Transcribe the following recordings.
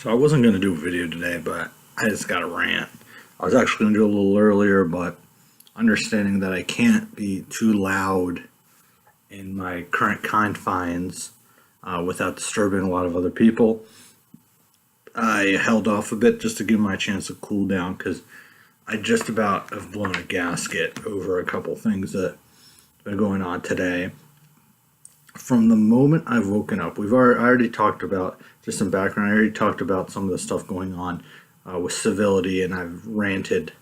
So I wasn't going to do a video today, but I just got a rant. I was actually going to do it a little earlier, but understanding that I can't be too loud in my current confines without disturbing a lot of other people, I held off a bit just to give my chance to cool down because I just about have blown a gasket over a couple things that have been going on today. From the moment I've woken up, I already talked about, just some background, I already talked about some of the stuff going on with Civility, and I've ranted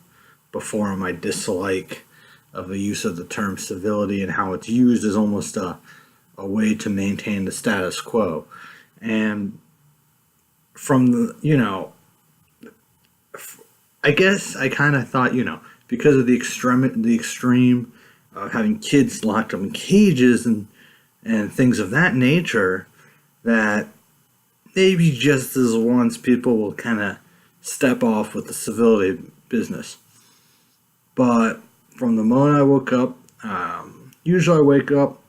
before on my dislike of the use of the term civility and how it's used as almost a way to maintain the status quo. And from the, I guess I kind of thought, because of the extreme having kids locked up in cages and things of that nature, that maybe just as once people will kind of step off with the civility business. But from the moment I woke up, usually I wake up,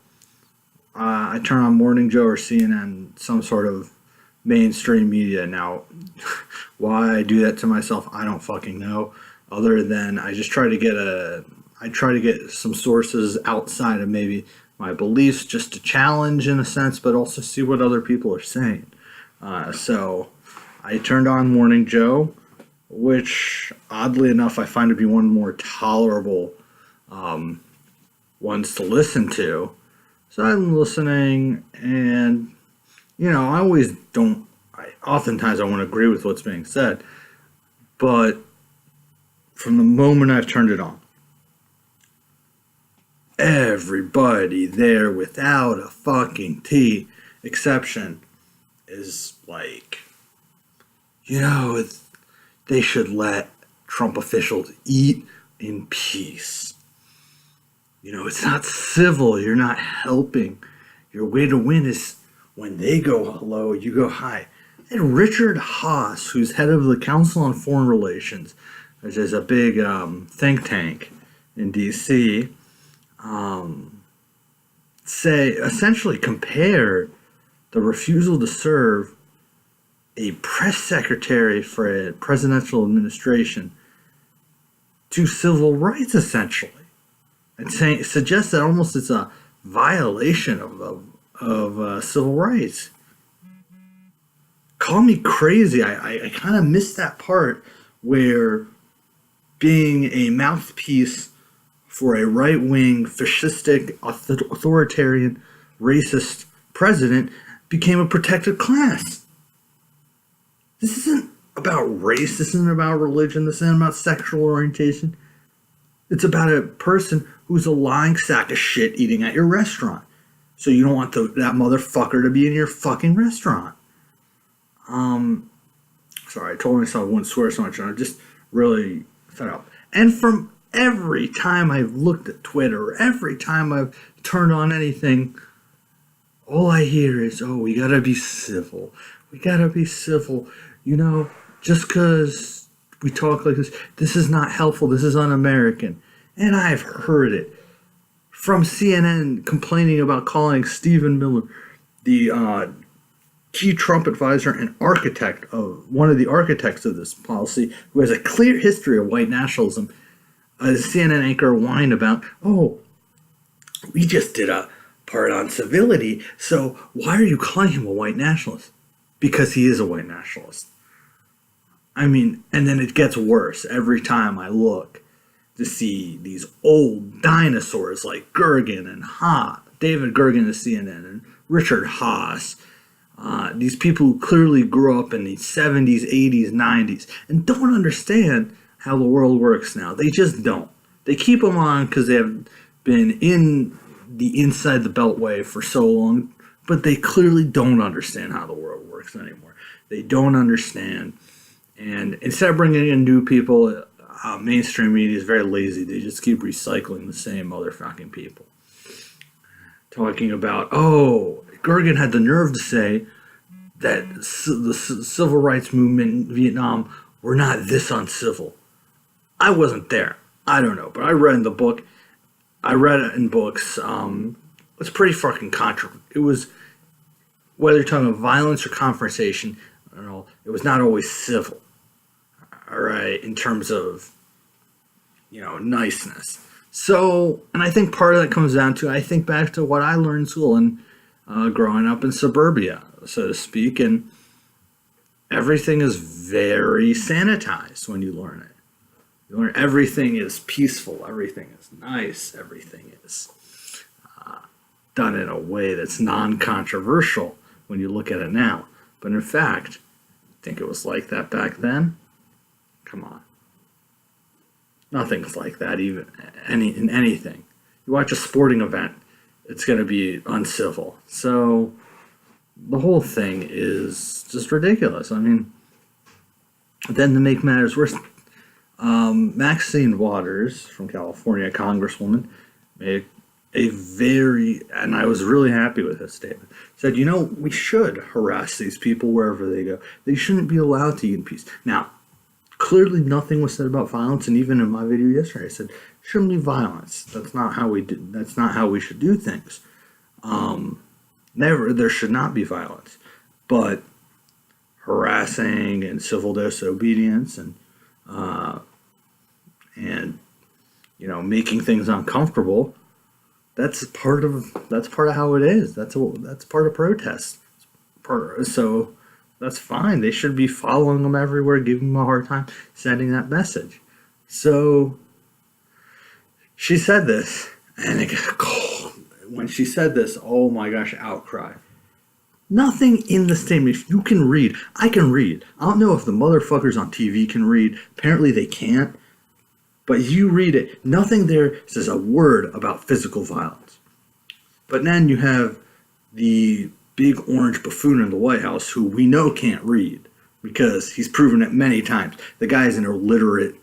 I turn on Morning Joe or CNN, some sort of mainstream media. Now, why I do that to myself, I don't fucking know. Other than I just try to get some sources outside of maybe my beliefs, just to challenge in a sense, but also see what other people are saying. So I turned on Morning Joe, which oddly enough I find to be one of the more tolerable ones to listen to. So I'm listening, and oftentimes I won't agree with what's being said, but from the moment I've turned it on, everybody there without a fucking exception is like, they should let Trump officials eat in peace. It's not civil. You're not helping. Your way to win is when they go hello, you go hi. And Richard Haas, who's head of the Council on Foreign Relations, which is a big think tank in D.C., essentially compare the refusal to serve a press secretary for a presidential administration to civil rights, essentially, and suggests that almost it's a violation of civil rights. Call me crazy. I kind of missed that part where being a mouthpiece for a right-wing, fascistic, authoritarian, racist president became a protected class. This isn't about race. This isn't about religion. This isn't about sexual orientation. It's about a person who's a lying sack of shit eating at your restaurant. So you don't want that motherfucker to be in your fucking restaurant. Sorry, I told myself I wouldn't swear so much, and I'm just really fed up. And from every time I've looked at Twitter, every time I've turned on anything, all I hear is, we gotta be civil. We gotta be civil. Just because we talk like this is not helpful. This is un-American. And I've heard it from CNN complaining about calling Stephen Miller, the key Trump advisor and architect of one of the architects of this policy, who has a clear history of white nationalism. A CNN anchor whined about, we just did a part on civility, so why are you calling him a white nationalist? Because he is a white nationalist. And then it gets worse every time I look to see these old dinosaurs like Gergen and David Gergen of CNN and Richard Haas. These people who clearly grew up in the 70s, 80s, 90s and don't understand how the world works now. They just don't. They keep them on because they have been inside the Beltway for so long, but they clearly don't understand how the world works anymore. They don't understand. And instead of bringing in new people, mainstream media is very lazy. They just keep recycling the same motherfucking people. Talking about, Gergen had the nerve to say that the civil rights movement in Vietnam were not this uncivil. I wasn't there. I don't know, but I read in the book. I read it in books. It's pretty fucking controversial. It was, whether you're talking about violence or confrontation, It was not always civil. All right, in terms of niceness. So, and I think part of that comes down to, I think back to what I learned in school and growing up in suburbia, so to speak, and everything is very sanitized when you learn it. You learn everything is peaceful, everything is nice, everything is done in a way that's non-controversial when you look at it now. But in fact, think it was like that back then? Come on. Nothing's like that even in anything. You watch a sporting event, it's going to be uncivil. So the whole thing is just ridiculous. I mean, then to make matters worse, Maxine Waters from California, a congresswoman, made and I was really happy with his statement, said, we should harass these people wherever they go. They shouldn't be allowed to eat in peace. Now, clearly nothing was said about violence, and even in my video yesterday, I said, shouldn't be violence. That's not how we should do things. There should not be violence. But harassing and civil disobedience and making things uncomfortable, that's part of how it is. That's part of protest. So that's fine. They should be following them everywhere, giving them a hard time, sending that message. So she said this, and it got cold. When she said this, oh my gosh, outcry. Nothing in the statement. If you can read, I can read. I don't know if the motherfuckers on TV can read. Apparently they can't. But you read it, nothing there says a word about physical violence. But then you have the big orange buffoon in the White House who we know can't read because he's proven it many times. The guy is an illiterate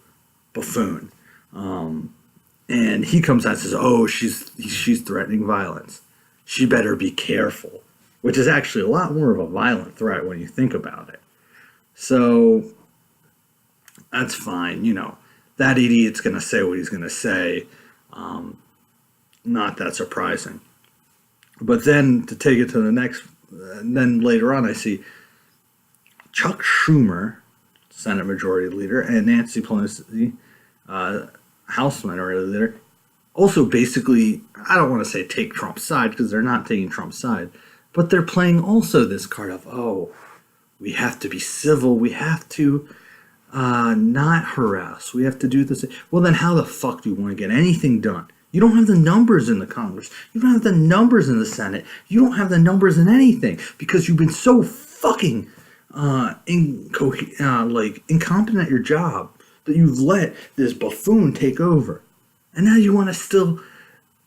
buffoon. And he comes out and says, oh, she's threatening violence. She better be careful, which is actually a lot more of a violent threat when you think about it. So that's fine, That idiot's going to say what he's going to say. Not that surprising. But then to take it to the next, and then later on I see Chuck Schumer, Senate Majority Leader, and Nancy Pelosi, House Minority Leader, also basically, I don't want to say take Trump's side because they're not taking Trump's side, but they're playing also this card of, oh, we have to be civil, we have to not harass. We have to do this. Well, then how the fuck do you want to get anything done? You don't have the numbers in the Congress. You don't have the numbers in the Senate. You don't have the numbers in anything because you've been so fucking incompetent at your job that you've let this buffoon take over. And now you want to still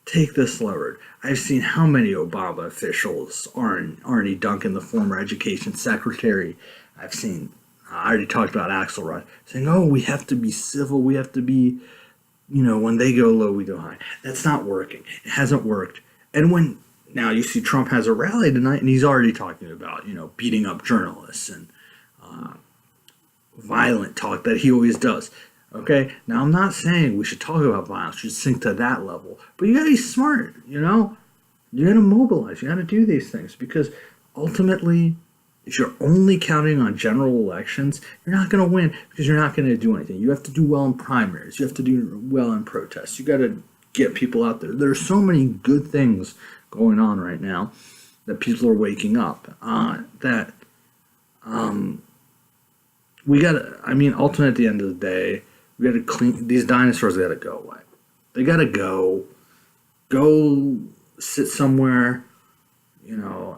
take this leverage. I've seen how many Obama officials, Arnie Duncan, the former education secretary, I already talked about Axelrod, saying, oh, we have to be civil, we have to be, when they go low, we go high. That's not working. It hasn't worked. And now you see Trump has a rally tonight, and he's already talking about, beating up journalists and violent talk that he always does. Okay? Now, I'm not saying we should talk about violence, we should sink to that level. But you gotta be smart, You gotta mobilize, you gotta do these things, because ultimately, if you're only counting on general elections, you're not going to win because you're not going to do anything. You have to do well in primaries. You have to do well in protests. You got to get people out there. There are so many good things going on right now that people are waking up. We got to, ultimately at the end of the day, we got to clean, these dinosaurs got to go away. They got to go sit somewhere,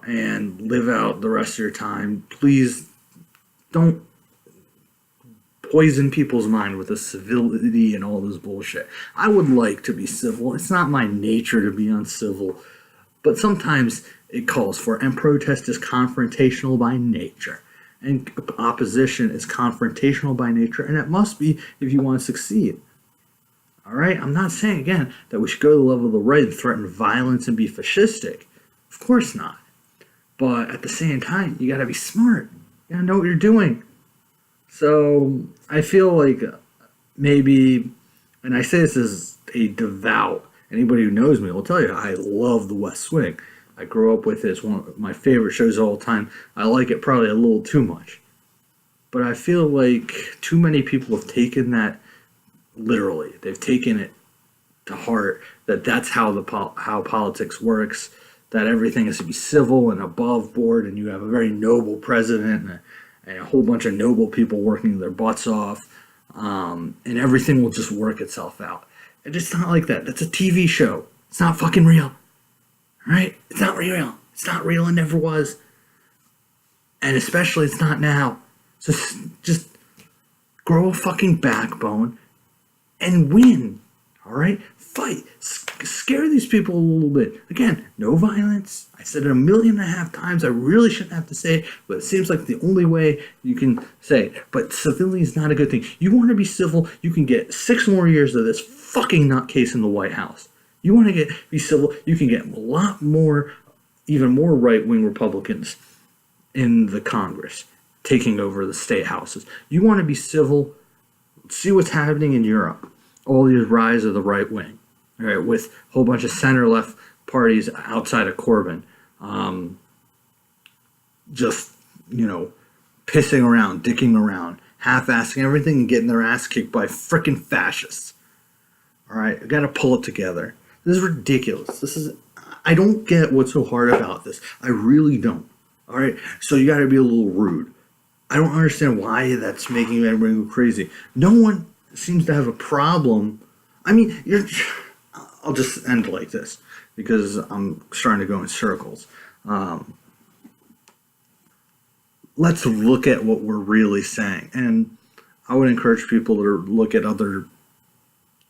and live out the rest of your time. Please don't poison people's mind with the civility and all this bullshit. I would like to be civil. It's not my nature to be uncivil, but sometimes it calls for it. And protest is confrontational by nature. And opposition is confrontational by nature, and it must be if you want to succeed. All right? I'm not saying, again, that we should go to the level of the right and threaten violence and be fascistic. Of course not. But at the same time, you got to be smart. You got to know what you're doing. So I feel like maybe, and I say this as a devout, anybody who knows me will tell you, I love The West Wing. I grew up with it. It's one of my favorite shows of all time. I like it probably a little too much. But I feel like too many people have taken that literally. They've taken it to heart that that's how how politics works. That everything has to be civil and above board, and you have a very noble president and a whole bunch of noble people working their butts off, and everything will just work itself out. And it's not like that. That's a TV show. It's not fucking real, right? It's not real. It's not real. It never was, and especially it's not now. So just grow a fucking backbone and win. All right? Fight. Scare these people a little bit. Again, no violence. I said it 1.5 million times. I really shouldn't have to say it, but it seems like the only way you can say it. But civility is not a good thing. You want to be civil, you can get 6 more years of this fucking nutcase in the White House. You want to be civil, you can get a lot more, even more right-wing Republicans in the Congress taking over the state houses. You want to be civil, see what's happening in Europe. All these rise of the right wing, all right, with a whole bunch of center-left parties outside of Corbyn, just, pissing around, dicking around, half-assing everything and getting their ass kicked by frickin' fascists. All right, I got to pull it together. This is ridiculous. I don't get what's so hard about this. I really don't. All right, so you got to be a little rude. I don't understand why that's making everybody go crazy. No one seems to have a problem. I mean, I'll just end like this because I'm starting to go in circles. Let's look at what we're really saying. And I would encourage people to look at other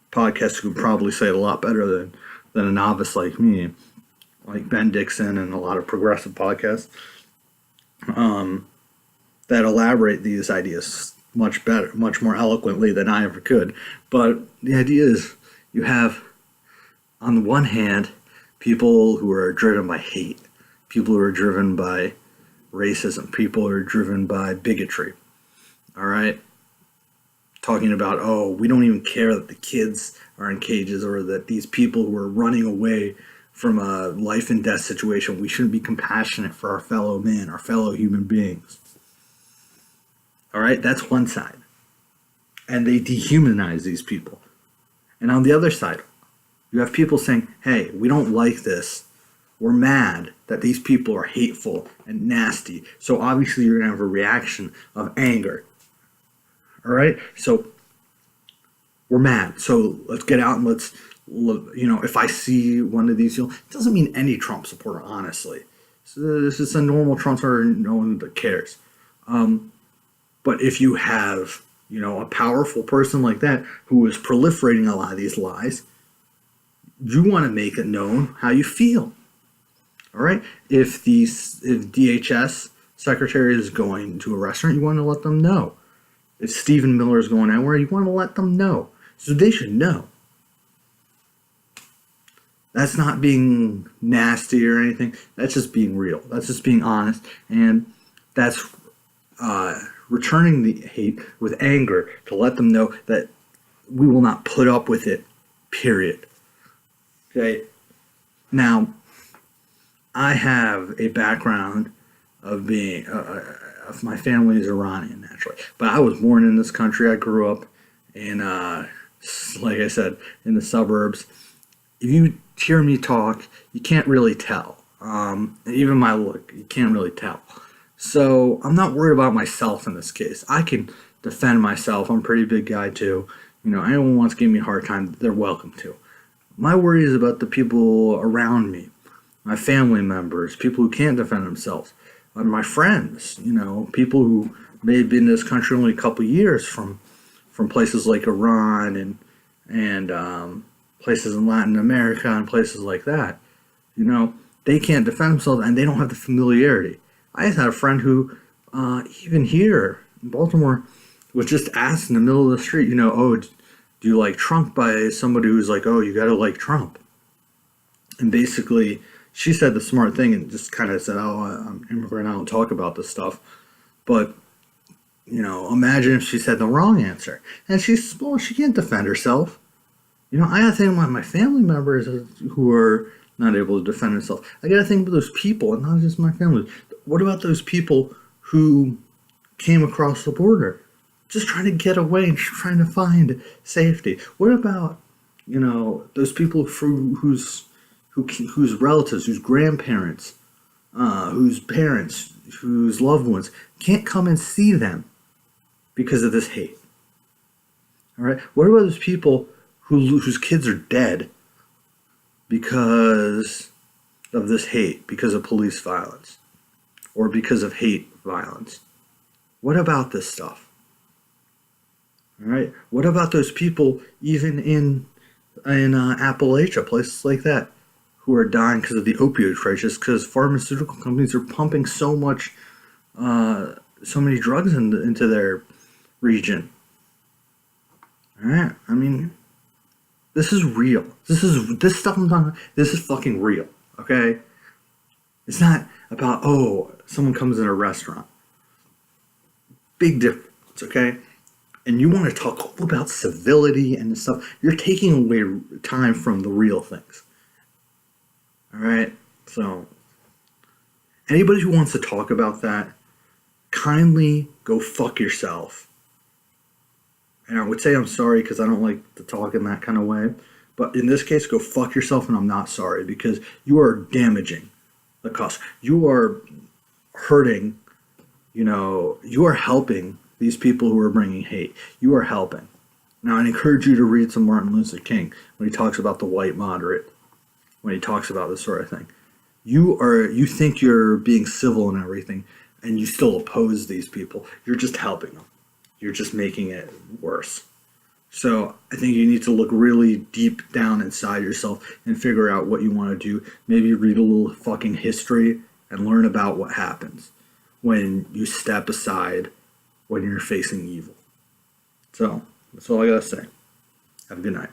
podcasts who probably say it a lot better than a novice like me, like Ben Dixon and a lot of progressive podcasts that elaborate these ideas much better, much more eloquently than I ever could. But the idea is you have, on the one hand, people who are driven by hate, people who are driven by racism, people who are driven by bigotry, all right? Talking about, oh, we don't even care that the kids are in cages or that these people who are running away from a life and death situation, we shouldn't be compassionate for our fellow men, our fellow human beings. All right, that's one side. And they dehumanize these people. And on the other side, you have people saying, hey, we don't like this. We're mad that these people are hateful and nasty. So obviously you're going to have a reaction of anger. All right, so we're mad. So let's get out and let's, if I see one of these, it doesn't mean any Trump supporter, honestly. So this is a normal Trump supporter, no one that cares. But if you have, a powerful person like that who is proliferating a lot of these lies, you want to make it known how you feel. All right? If DHS secretary is going to a restaurant, you want to let them know. If Stephen Miller is going anywhere, you want to let them know. So they should know. That's not being nasty or anything. That's just being real. That's just being honest. And that's returning the hate with anger to let them know that we will not put up with it, period. Okay? Now, I have a background of being, of my family is Iranian, naturally. But I was born in this country. I grew up in, like I said, in the suburbs. If you hear me talk, you can't really tell. Even my look, you can't really tell. So I'm not worried about myself in this case. I can defend myself. I'm a pretty big guy too. Anyone wants to give me a hard time, they're welcome to. My worry is about the people around me, my family members, people who can't defend themselves, my friends, people who may have been in this country only a couple years from places like Iran and places in Latin America and places like that. They can't defend themselves and they don't have the familiarity. I just had a friend who, even here in Baltimore, was just asked in the middle of the street, oh, do you like Trump, by somebody who's like, oh, you got to like Trump. And basically, she said the smart thing and just kind of said, oh, I'm immigrant, I don't talk about this stuff. But, imagine if she said the wrong answer. And she can't defend herself. I got to think about my family members who are not able to defend themselves. I got to think about those people, and not just my family. What about those people who came across the border, just trying to get away and trying to find safety. What about, those people whose relatives, whose grandparents, whose parents, whose loved ones can't come and see them because of this hate? All right. What about those people whose kids are dead because of this hate, because of police violence, or because of hate violence? What about this stuff? All right. What about those people even in Appalachia, places like that, who are dying because of the opioid crisis, because pharmaceutical companies are pumping so many drugs into their region? All right. I mean, this is real. This stuff I'm talking about. This is fucking real. Okay. It's not about, someone comes in a restaurant. Big difference. Okay. And you want to talk all about civility and stuff. You're taking away time from the real things. All right. So anybody who wants to talk about that, kindly go fuck yourself. And I would say I'm sorry because I don't like to talk in that kind of way. But in this case, go fuck yourself, and I'm not sorry, because you are damaging the cause. You are hurting, you are helping these people who are bringing hate. You are helping. Now, I encourage you to read some Martin Luther King when he talks about the white moderate, when he talks about this sort of thing. You think you're being civil and everything, and you still oppose these people. You're just helping them. You're just making it worse. So I think you need to look really deep down inside yourself and figure out what you want to do. Maybe read a little fucking history and learn about what happens when you step aside when you're facing evil. So that's all I gotta say. Have a good night.